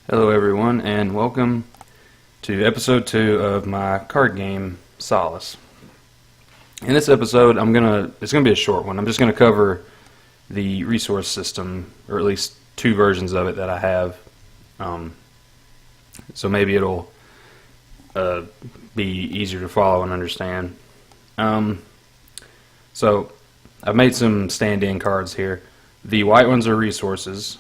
Hello everyone, and welcome to episode 2 of my card game, Solis. In this episode, it's gonna be a short one. I'm just gonna cover the resource system, or at least two versions of it that I have. So maybe it'll be easier to follow and understand. So I've made some stand-in cards here. The white ones are resources.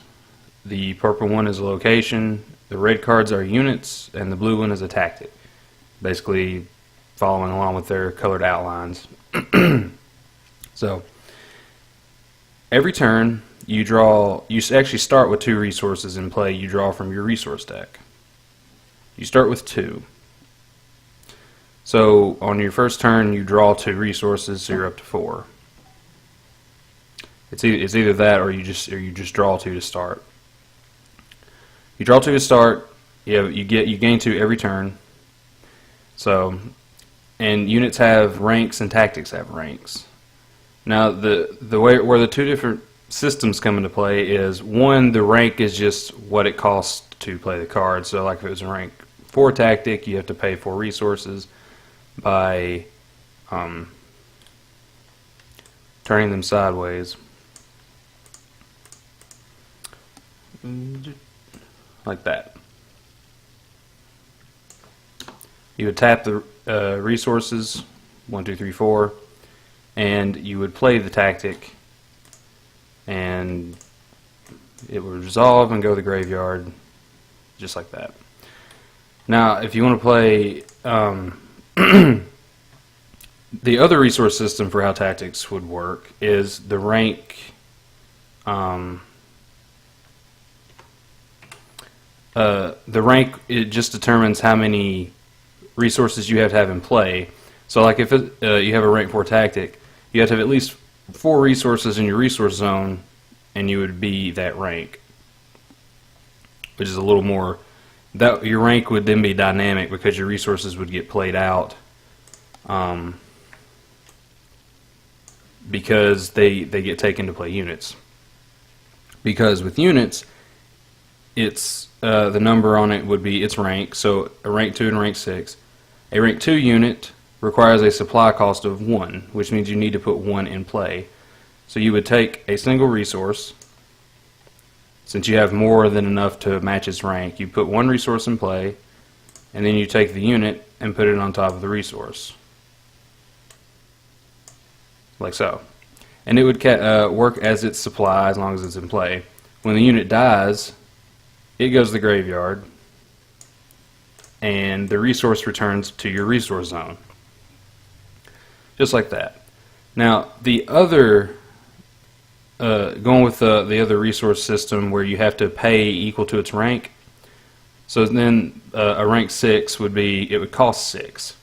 The purple one is a location, the red cards are units, and the blue one is a tactic. Basically following along with their colored outlines. So, every turn you actually start with 2 resources in play you draw from your resource deck. You start with 2. So, on your first turn you draw 2 resources, so you're up to 4. It's either that or you just draw 2 to start. You draw 2 to start. You gain 2 every turn. So, and units have ranks and tactics have ranks. Now, the way where the 2 different systems come into play is, one, the rank is just what it costs to play the card. So, like if it was a rank 4 tactic, you have to pay 4 resources by turning them sideways. Like that. You would tap the resources 1, 2, 3, 4, and you would play the tactic, and it would resolve and go to the graveyard, just like that. Now, if you want to play the other resource system for how tactics would work is the rank. The rank, it just determines how many resources you have to have in play. So like if you have a rank 4 tactic, you have to have at least 4 resources in your resource zone, and you would be that rank. Which is a little more, that your rank would then be dynamic because your resources would get played out, because they get taken to play units. Because with units, it's the number on it would be its rank, so a rank 2 and rank 6. A rank 2 unit requires a supply cost of 1, which means you need to put 1 in play. So you would take a single resource, since you have more than enough to match its rank, you put 1 resource in play, and then you take the unit and put it on top of the resource. Like so. And it would work as its supply as long as it's in play. When the unit dies, it goes to the graveyard, and the resource returns to your resource zone. Just like that. Now, the other, going with the other resource system where you have to pay equal to its rank, so then a rank 6 would be, it would cost 6.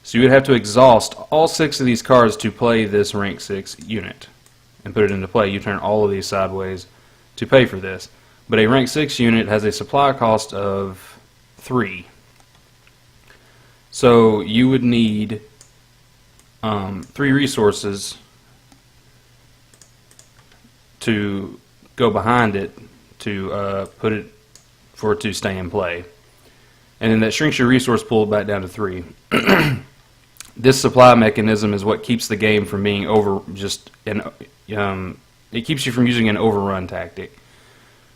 So you would have to exhaust all 6 of these cards to play this rank 6 unit and put it into play. You turn all of these sideways to pay for this. But a rank 6 unit has a supply cost of 3. So you would need 3 resources to go behind it to put it for it to stay in play. And then that shrinks your resource pool back down to 3. This supply mechanism is what keeps the game from being it keeps you from using an overrun tactic,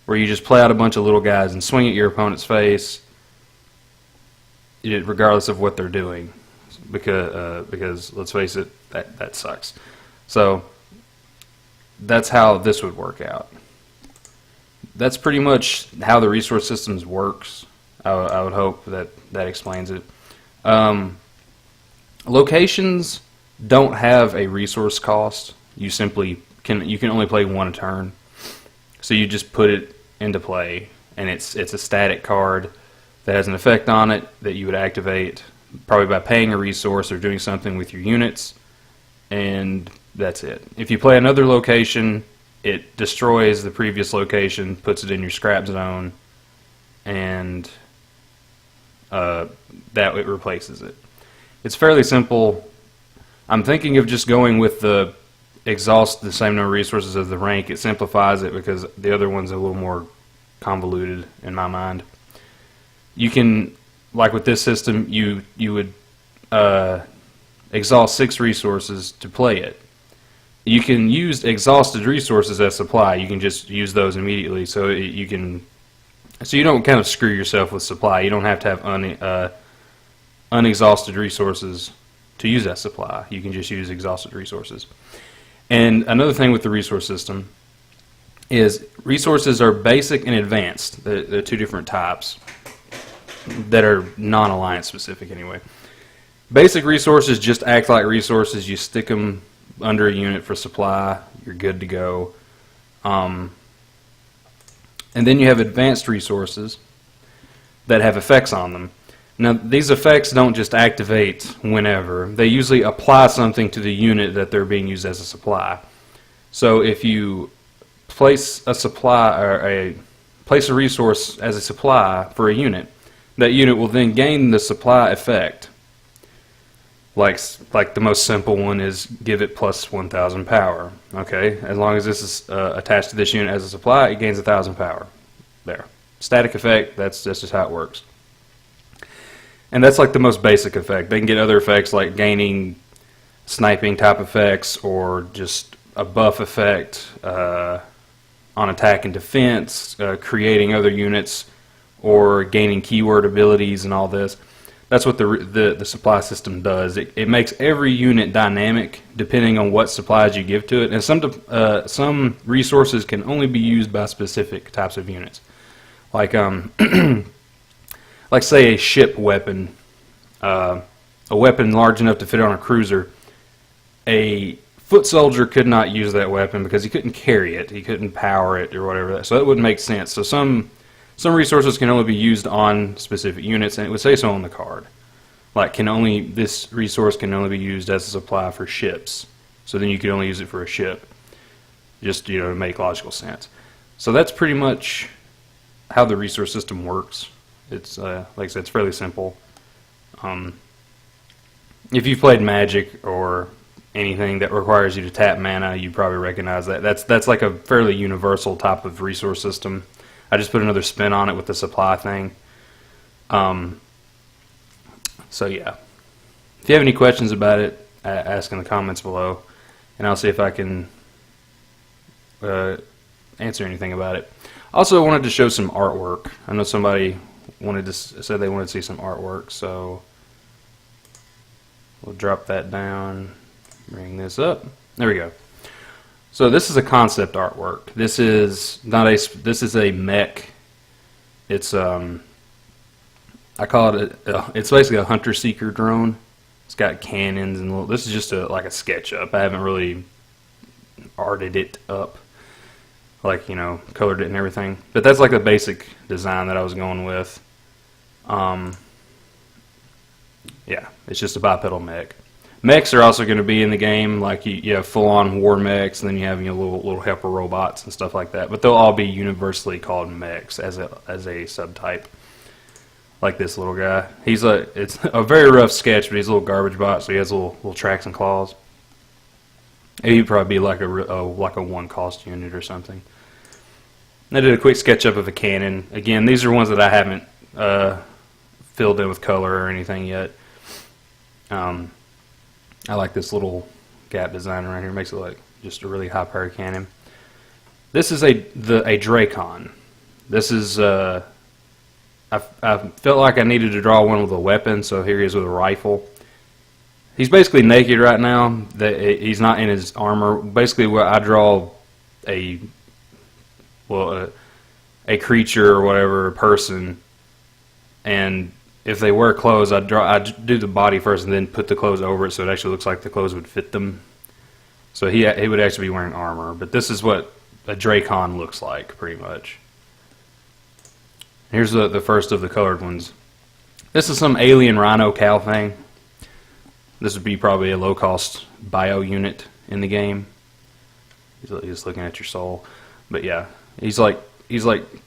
where you just play out a bunch of little guys and swing at your opponent's face, regardless of what they're doing, because let's face it, that sucks. So that's how this would work out. That's pretty much how the resource systems works. I would hope that explains it. Locations don't have a resource cost. You can only play 1 a turn. So you just put it into play, and it's a static card that has an effect on it that you would activate probably by paying a resource or doing something with your units, and that's it. If you play another location, it destroys the previous location, puts it in your scrap zone, and that it replaces it. It's fairly simple. I'm thinking of just going with the exhaust the same number of resources as the rank. It simplifies it because the other one's a little more convoluted in my mind. you can, like with this system, you would exhaust 6 resources to play it. You can use exhausted resources as supply. You can just use those immediately, so you don't kind of screw yourself with supply. You don't have to have unexhausted resources to use that supply. You can just use exhausted resources. And another thing with the resource system is resources are basic and advanced. They're 2 different types that are non-alliance specific anyway. Basic resources just act like resources. You stick them under a unit for supply, you're good to go. And then you have advanced resources that have effects on them. Now, these effects don't just activate whenever. They usually apply something to the unit that they're being used as a supply. So if you place a supply or place a resource as a supply for a unit, that unit will then gain the supply effect. Like the most simple one is give it plus 1,000 power. Okay, as long as this is attached to this unit as a supply, it gains 1,000 power. There, static effect. That's just how it works. And that's like the most basic effect. They can get other effects like gaining sniping type effects, or just a buff effect on attack and defense, creating other units, or gaining keyword abilities and all this. That's what the supply system does. It makes every unit dynamic depending on what supplies you give to it. And some resources can only be used by specific types of units. Like like say a ship weapon, a weapon large enough to fit on a cruiser. A foot soldier could not use that weapon because he couldn't carry it, he couldn't power it or whatever. So that wouldn't make sense. So some resources can only be used on specific units, and it would say so on the card. Like this resource can only be used as a supply for ships. So then you could only use it for a ship, just to make logical sense. So that's pretty much how the resource system works. It's like I said, it's fairly simple. If you've played Magic or anything that requires you to tap mana, you probably recognize that. That's like a fairly universal type of resource system. I just put another spin on it with the supply thing. So yeah, if you have any questions about it, ask in the comments below, and I'll see if I can answer anything about it. Also, I wanted to show some artwork. I know somebody said they wanted to see some artwork, so we'll drop that down, bring this up. There we go. So this is a concept artwork. This is a mech. It's I call it it's basically a hunter seeker drone. It's got cannons and this is just like a sketch up. I haven't really arted it up, like colored it and everything. But that's like the basic design that I was going with. Yeah, it's just a bipedal mech. Mechs are also going to be in the game, like you have full-on war mechs, and then you have little helper robots and stuff like that. But they'll all be universally called mechs as a subtype. Like this little guy, it's a very rough sketch, but he's a little garbage bot, so he has little tracks and claws. He'd probably be like a 1-cost unit or something. I did a quick sketch up of a cannon. Again, these are ones that I haven't filled in with color or anything yet. I like this little gap design around here. It makes it like just a really high-powered cannon. This is a Dracon. This is I felt like I needed to draw one with a weapon, so here he is with a rifle. He's basically naked right now. He's not in his armor. Basically, where I draw a creature or whatever, a person, and if they wear clothes, I do the body first and then put the clothes over it, so it actually looks like the clothes would fit them. So he would actually be wearing armor. But this is what a Dracon looks like, pretty much. Here's the first of the colored ones. This is some alien rhino cow thing. This would be probably a low-cost bio unit in the game. He's looking at your soul. But yeah, he's like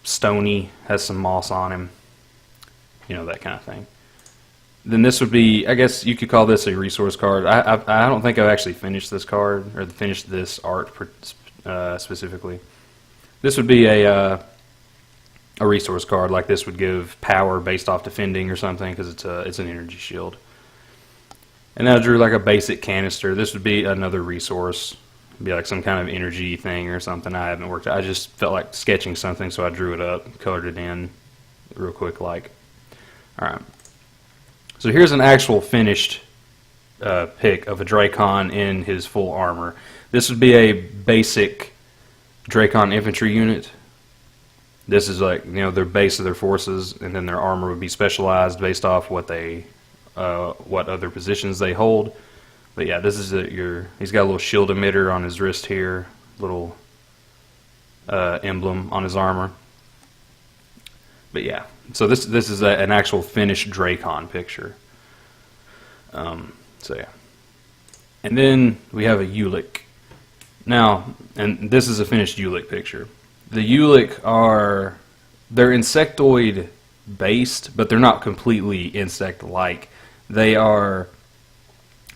stony, has some moss on him. That kind of thing. Then this would be, I guess you could call this a resource card. I don't think I've actually finished this card, or finished this art specifically. This would be a a resource card. Like this would give power based off defending or something, because it's an energy shield. And then I drew like a basic canister. This would be another resource. It'd be like some kind of energy thing or something. I haven't worked out. I just felt like sketching something, so I drew it up, colored it in real quick like. Alright. So here's an actual finished pick of a Dracon in his full armor. This would be a basic Dracon infantry unit. This is like, you know, their base of their forces, and then their armor would be specialized based off what they, what other positions they hold. But yeah, this is he's got a little shield emitter on his wrist here, little emblem on his armor. But yeah, so this is an actual finished Dracon picture. So yeah, and then we have a Ulick. Now, and this is a finished Ulick picture. The Ulick they're insectoid based, but they're not completely insect-like. They have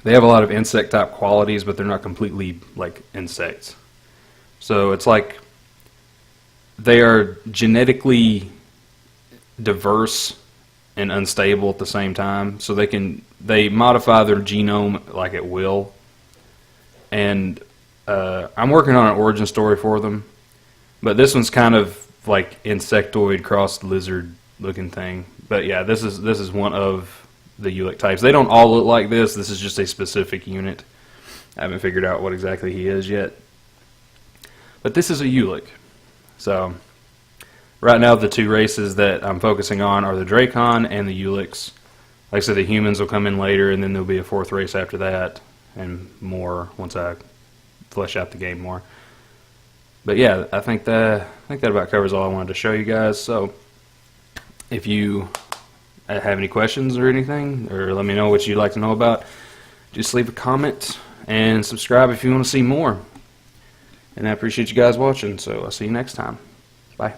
a lot of insect type qualities, but they're not completely like insects. So it's like they are genetically diverse and unstable at the same time. So they modify their genome like at will. And I'm working on an origin story for them, but this one's kind of like insectoid crossed lizard looking thing. But yeah, this is one of the Ulick types. They don't all look like this. This is just a specific unit. I haven't figured out what exactly he is yet. But this is a Ulick. So right now the two races that I'm focusing on are the Dracon and the Ulicks. Like I said, the humans will come in later, and then there'll be a fourth race after that, and more once I flesh out the game more. But yeah, I think that about covers all I wanted to show you guys. So if you have any questions or anything, or let me know what you'd like to know about, just leave a comment and subscribe if you want to see more. And I appreciate you guys watching, so I'll see you next time. Bye.